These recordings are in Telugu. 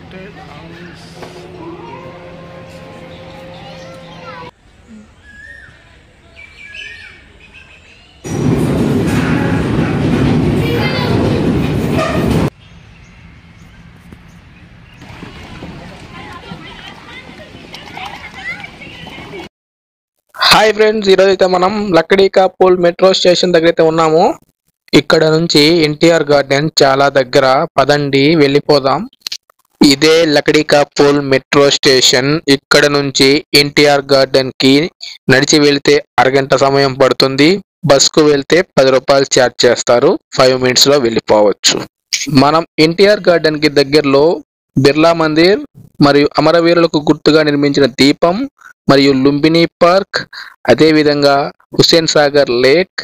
posted on హాయ్ ఫ్రెండ్స్, ఈరోజు అయితే మనం లక్కడీకాపూల్ మెట్రో స్టేషన్ దగ్గర అయితే ఉన్నాము. ఇక్కడ నుంచి ఎన్టీఆర్ గార్డెన్ చాలా దగ్గర. పదండి వెళ్ళిపోదాం. ఇదే లక్కడీకాపూల్ మెట్రో స్టేషన్. ఇక్కడ నుంచి ఎన్టీఆర్ గార్డెన్ కి నడిచి వెళ్తే అరగంట సమయం పడుతుంది. బస్ కు వెళ్తే 10 రూపాయలు ఛార్జ్ చేస్తారు. 5 minutes లో వెళ్ళిపోవచ్చు. మనం ఎన్టీఆర్ గార్డెన్ కి దగ్గరలో బిర్లా మందిర్ మరియు అమరవీరులకు గుర్తుగా నిర్మించిన దీపం మరియు లుంబిని పార్క్, అదే విధంగా హుస్సేన్ సాగర్ లేక్,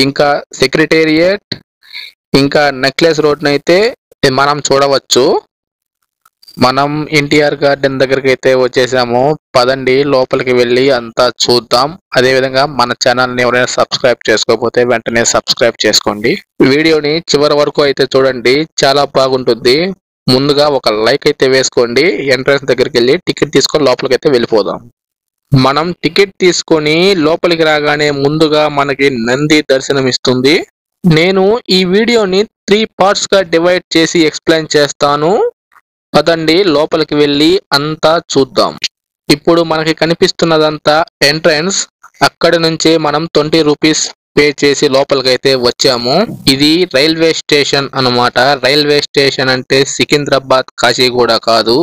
ఇంకా సెక్రటేరియట్, ఇంకా నెక్లెస్ రోడ్ అయితే మనం చూడవచ్చు. మనం ఎన్టీఆర్ గార్డెన్ దగ్గరికి అయితే వచ్చేసాము. పదండి లోపలికి వెళ్ళి అంతా చూద్దాం. అదే విధంగా మన ఛానల్ని ఎవరైనా సబ్స్క్రైబ్ చేసుకోకపోతే వెంటనే సబ్స్క్రైబ్ చేసుకోండి. వీడియోని చివరి వరకు అయితే చూడండి, చాలా బాగుంటుంది. ముందుగా ఒక లైక్ అయితే వేసుకోండి. ఎంట్రన్స్ దగ్గరికి వెళ్ళి టికెట్ తీసుకొని లోపలికి అయితే వెళ్ళిపోదాం. మనం టికెట్ తీసుకొని లోపలికి రాగానే ముందుగా మనకి నంది దర్శనం ఇస్తుంది. నేను ఈ వీడియోని 3 parts గా డివైడ్ చేసి ఎక్స్ప్లెయిన్ చేస్తాను. పదండి లోపలికి వెళ్ళి అంతా చూద్దాం. ఇప్పుడు మనకి కనిపిస్తున్నదంతా ఎంట్రన్స్. అక్కడి నుంచి మనం 20 rupees పే చేసి లోపలికి అయితే వచ్చాము. ఇది రైల్వే స్టేషన్ అన్నమాట. రైల్వే స్టేషన్ అంటే సికింద్రాబాద్ కాచిగూడ కాదు.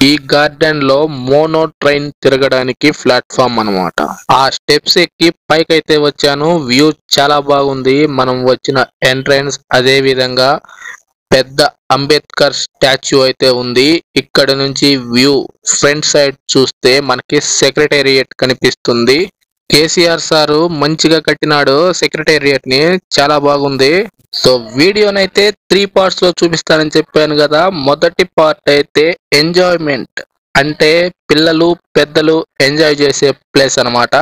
ఈ గార్డెన్ లో మోనో ట్రైన్ తిరగడానికి ప్లాట్ఫామ్ అన్నమాట. ఆ స్టెప్స్ ఎక్కి పైకి అయితే వచ్చాను. వ్యూ చాలా బాగుంది. మనం వచ్చిన ఎంట్రన్స్, అదే విధంగా పెద్ద అంబేద్కర్ స్టాచ్యూ అయితే ఉంది. ఇక్కడ నుంచి వ్యూ ఫ్రంట్ సైడ్ చూస్తే మనకి సెక్రటేరియట్ కనిపిస్తుంది. కేసీఆర్ సారు మంచిగా కట్టినాడు సెక్రటేరియట్ ని, చాలా బాగుంది. సో వీడియోనైతే 3 parts లో చూపిస్తానని చెప్పాను కదా. మొదటి పార్ట్ అయితే ఎంజాయ్మెంట్, అంటే పిల్లలు పెద్దలు ఎంజాయ్ చేసే ప్లేస్ అన్నమాట.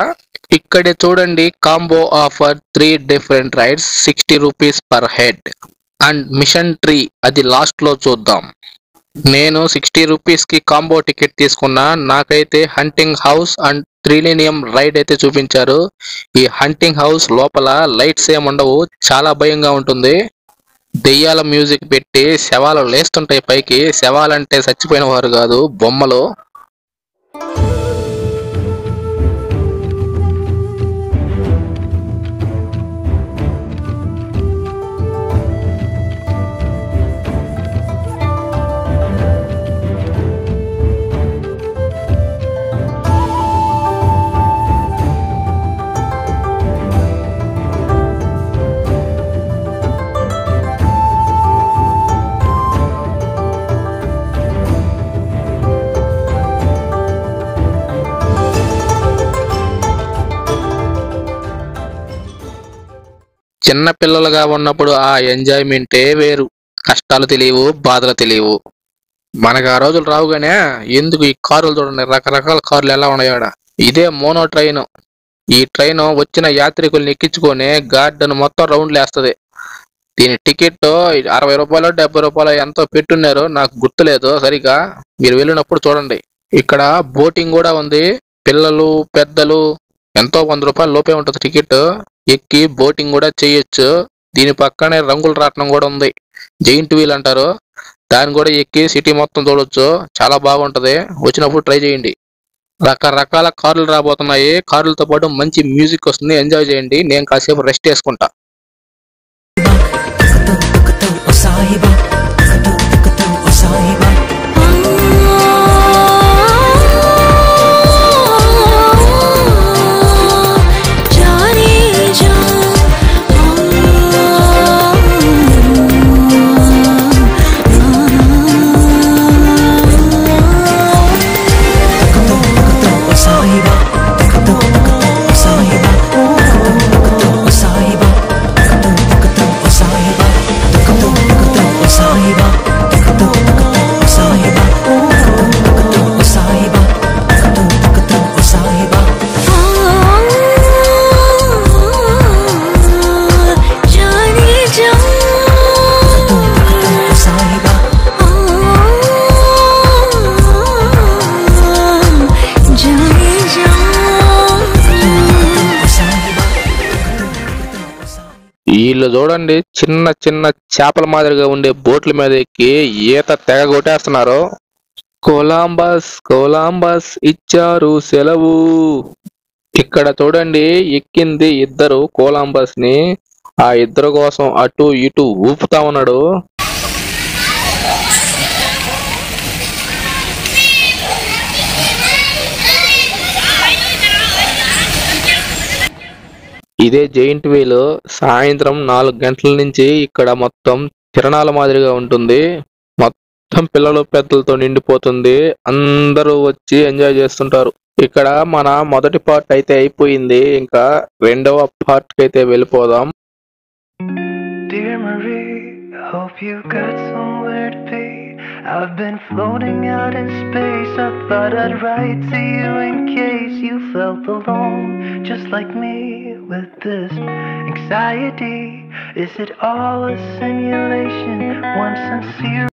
ఇక్కడ చూడండి, combo offer 3 different rides, 60 rupees per head and mission tree, అది లాస్ట్ లో చూద్దాం. నేను 60 rupees కి కాంబో టికెట్ తీసుకున్నా. నాకైతే హంటింగ్ హౌస్ అండ్ త్రిలినియం రైడ్ అయితే చూపించారు. ఈ హంటింగ్ హౌస్ లోపల లైట్స్ ఏముండవు, చాలా భయంగా ఉంటుంది. దెయ్యాల మ్యూజిక్ పెట్టి శవాలు లేస్తుంటాయి పైకి. శవాలంటే చచ్చిపోయిన వారు కాదు, బొమ్మలు. చిన్న పిల్లలుగా ఉన్నప్పుడు ఆ ఎంజాయ్మెంటే వేరు. కష్టాలు తెలియవు, బాధలు తెలియవు. మనకు ఆ రోజులు రావుగానే. ఎందుకు ఈ కారులు చూడండి, రకరకాల కార్లు ఎలా ఉన్నాయాడ. ఇదే మోనో ట్రైన్. ఈ ట్రైన్ వచ్చిన యాత్రికుల్ని ఎక్కించుకొని గార్డెన్ మొత్తం రౌండ్లు వేస్తుంది. దీని టికెట్ 60 రూపాయలు 70 రూపాయలు ఎంతో పెట్టున్నారు, నాకు గుర్తులేదు సరిగా. మీరు వెళ్ళినప్పుడు చూడండి. ఇక్కడ బోటింగ్ కూడా ఉంది. పిల్లలు పెద్దలు ఎంతో 100 రూపాయల లోపే ఉంటుంది టికెట్. ఎక్కి బోటింగ్ కూడా చేయొచ్చు. దీని పక్కనే రంగుల రాట్నం కూడా ఉంది, జైంట్ వీల్ అంటారు. దాన్ని కూడా ఎక్కి సిటీ మొత్తం చూడొచ్చు, చాలా బాగుంటది. వచ్చినప్పుడు ట్రై చేయండి. రకరకాల కార్లు రాబోతున్నాయి. కార్లతో పాటు మంచి మ్యూజిక్ వస్తుంది, ఎంజాయ్ చేయండి. నేను కాసేపు రెస్ట్ చేసుకుంటా. Sahiba వీళ్ళు చూడండి చిన్న చిన్న చేపల మాదిరిగా ఉండే బోట్ల మీద ఎక్కి ఈత తెగ కొట్టేస్తున్నారు. కొలంబస్ కొలంబస్ ఇచ్చారు సెలవు. ఇక్కడ చూడండి ఎక్కింది ఇద్దరు కొలంబస్ ని. ఆ ఇద్దరు కోసం అటు ఇటు ఊపుతా ఉన్నాడు. ఇదే జైంట్ వీల్. సాయంత్రం 4 గంటల నుంచి ఇక్కడ మొత్తం తిరణాల మాదిరిగా ఉంటుంది. మొత్తం పిల్లలు పెద్దలతో నిండిపోతుంది. అందరూ వచ్చి ఎంజాయ్ చేస్తుంటారు. ఇక్కడ మన మొదటి పార్ట్ అయితే అయిపోయింది. ఇంకా రెండవ పార్ట్ కి అయితే వెళ్ళిపోదాం. Dear Marie, hope you got somewhere to be. I've been floating out in space. I thought I'd write to you in case you felt alone, just like me, with this anxiety. Is it all a simulation? One sincere.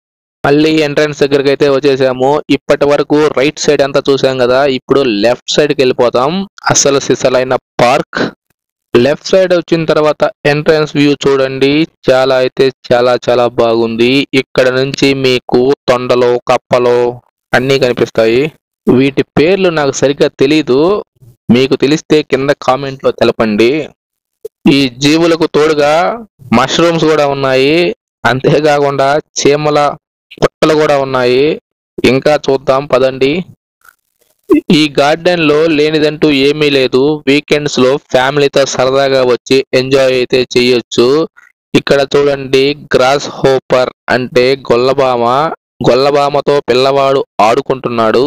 మళ్ళీ ఎంట్రన్స్ దగ్గరికి అయితే వచ్చేసాము. ఇప్పటి వరకు రైట్ సైడ్ అంతా చూసాం కదా, ఇప్పుడు లెఫ్ట్ సైడ్ కి వెళ్ళిపోతాం. అసలు సిసలైన పార్క్. లెఫ్ట్ సైడ్ వచ్చిన తర్వాత ఎంట్రన్స్ వ్యూ చూడండి. చాలా అయితే చాలా చాలా బాగుంది. ఇక్కడ నుంచి మీకు తొండలు కప్పలు అన్నీ కనిపిస్తాయి. వీటి పేర్లు నాకు సరిగ్గా తెలీదు. మీకు తెలిస్తే కింద కామెంట్ లో తెలపండి. ఈ జీవులకు తోడుగా మష్రూమ్స్ కూడా ఉన్నాయి. అంతేకాకుండా చీమల పుట్టలు కూడా ఉన్నాయి. ఇంకా చూద్దాం పదండి. ఈ గార్డెన్ లో లేనిదంటూ ఏమీ లేదు. వీకెండ్స్ లో ఫ్యామిలీతో సరదాగా వచ్చి ఎంజాయ్ అయితే చేయొచ్చు. ఇక్కడ చూడండి గ్రాస్ హోపర్ అంటే గొల్లబామ. గొల్లబామతో పిల్లవాడు ఆడుకుంటున్నాడు.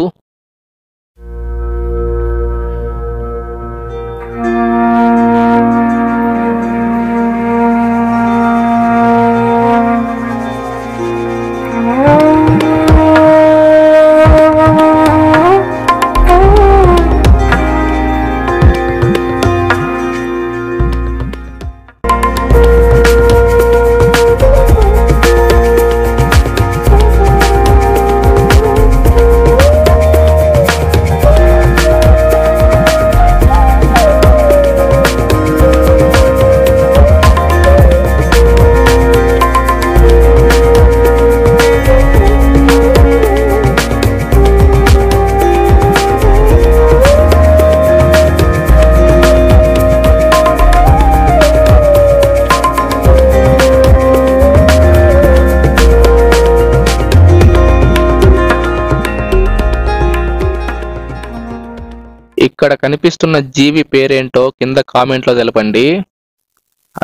ఇక్కడ కనిపిస్తున్న జీవి పేరేంటో కింద కామెంట్ లో తెలపండి.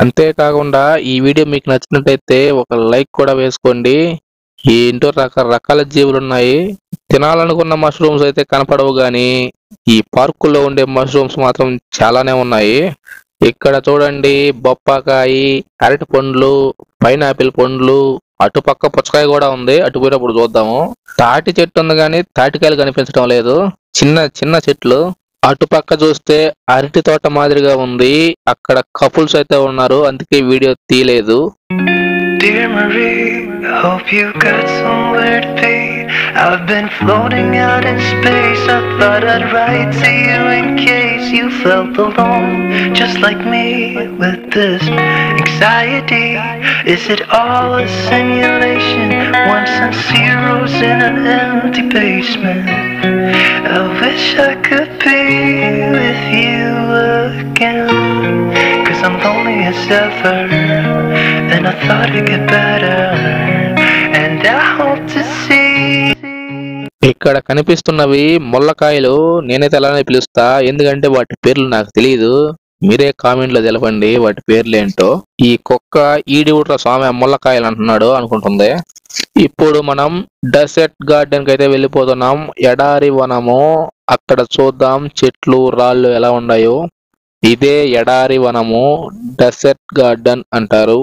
అంతేకాకుండా ఈ వీడియో మీకు నచ్చినట్లయితే ఒక లైక్ కూడా వేసుకోండి. ఈ ఇంట్లో రకరకాల జీవులు ఉన్నాయి. తినాలనుకున్న మష్రూమ్స్ అయితే కనపడవు గాని ఈ పార్కుల్లో ఉండే మష్రూమ్స్ మాత్రం చాలానే ఉన్నాయి. ఇక్కడ చూడండి బొప్పాకాయ, అరటి పండ్లు, పైనాపిల్ పండ్లు, అటుపక్క పుచ్చకాయ కూడా ఉంది. అటు పోయినప్పుడు చూద్దాము. తాటి చెట్టు ఉంది కానీ తాటికాయలు కనిపించడం లేదు. చిన్న చిన్న చెట్లు. అటుపక్క చూస్తే అరటి తోట మాదిరిగా ఉంది. అక్కడ కపుల్స్ అయితే ఉన్నారు, అందుకే వీడియో తీయలేదు. Dear Marie, hope you got somewhere to be. I've been floating out in space. I thought I'd write to you in case you felt alone, just like me, with this anxiety. Is it all a simulation? Ones and zeros in an empty basement. I wish I could be with you again, 'cause I'm lonely as ever, and I thought it'd get better, and I hope to see. ఇక్కడ కనిపిస్తున్నవి ముల్లకాయలు. నేనైతే అలానే పిలుస్తా, ఎందుకంటే వాటి పేర్లు నాకు తెలియదు. మీరే కామెంట్ లో తెలపండి వాటి పేర్లు ఏంటో. ఈ కుక్క ఈడి ఊట్ల స్వామి ముల్లకాయలు అంటున్నాడు అనుకుంటుంది. ఇప్పుడు మనం డెసర్ట్ గార్డెన్ కి అయితే వెళ్ళిపోతున్నాం. ఎడారి వనము. అక్కడ చూద్దాం చెట్లు రాళ్ళు ఎలా ఉన్నాయో. ఇదే ఎడారి వనము, డెసర్ట్ గార్డెన్ అంటారు.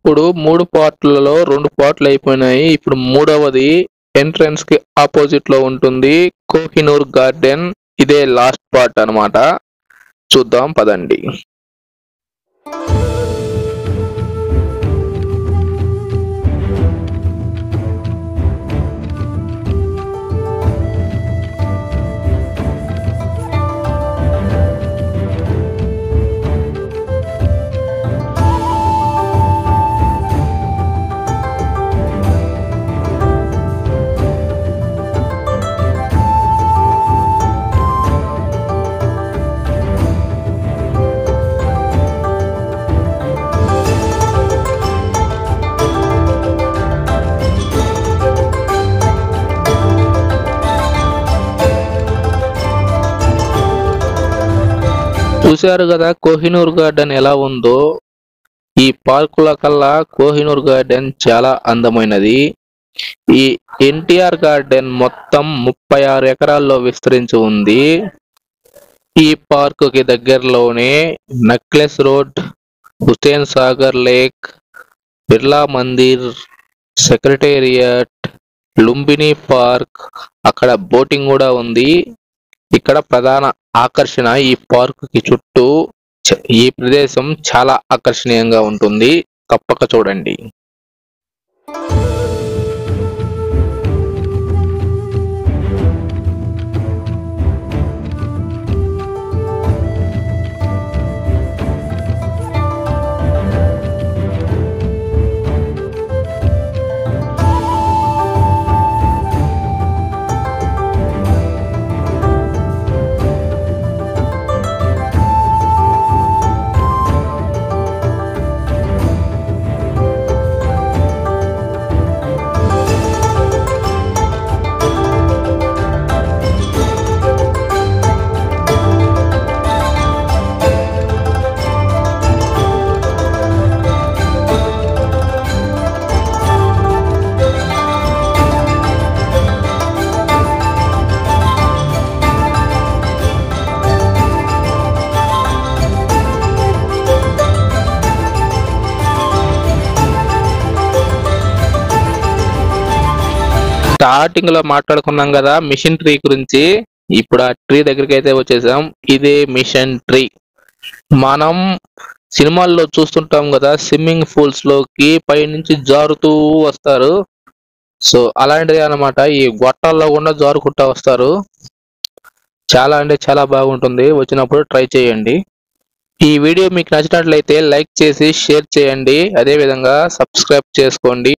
ఇప్పుడు 3 పార్ట్లలో 2 పార్ట్లు అయిపోయినాయి. ఇప్పుడు మూడవది ఎంట్రన్స్ కి ఆపోజిట్ లో ఉంటుంది కోహినూర్ గార్డెన్. ఇదే లాస్ట్ పార్ట్ అన్నమాట. చూద్దాం పదండి. చూశారు కదా కోహినూర్ గార్డెన్ ఎలా ఉందో. ఈ పార్కుల కల్లా కోహినూర్ గార్డెన్ చాలా అందమైనది. ఈ ఎన్టీఆర్ గార్డెన్ మొత్తం 36 ఎకరాల్లో విస్తరించి ఉంది. ఈ పార్కు కి దగ్గరలోనే Necklace Road, Hussain Sagar lake, Birla Mandir, secretariat, Lumbini park, అక్కడ బోటింగ్ కూడా ఉంది. ఇక్కడ ప్రధాన ఆకర్షణ ఈ పార్క్ కి చుట్టూ ఈ ప్రదేశం చాలా ఆకర్షణీయంగా ఉంటుంది. తప్పక చూడండి. స్టార్టింగ్ లో మాట్లాడుకున్నాం కదా మిషన్ ట్రీ గురించి. ఇప్పుడు ఆ ట్రీ దగ్గరికి అయితే వచ్చేసాం. ఇదే మిషన్ ట్రీ. మనం సినిమాల్లో చూస్తుంటాం కదా స్విమ్మింగ్ పూల్స్ లోకి పైనుంచి జారుతూ వస్తారు. సో అలాంటిది అన్నమాట. ఈ గొట్టాల్లో కూడా జారుకుంటా వస్తారు. చాలా అంటే చాలా బాగుంటుంది. వచ్చినప్పుడు ట్రై చేయండి. ఈ వీడియో మీకు నచ్చినట్లయితే లైక్ చేసి షేర్ చేయండి. అదే విధంగా సబ్స్క్రైబ్ చేసుకోండి.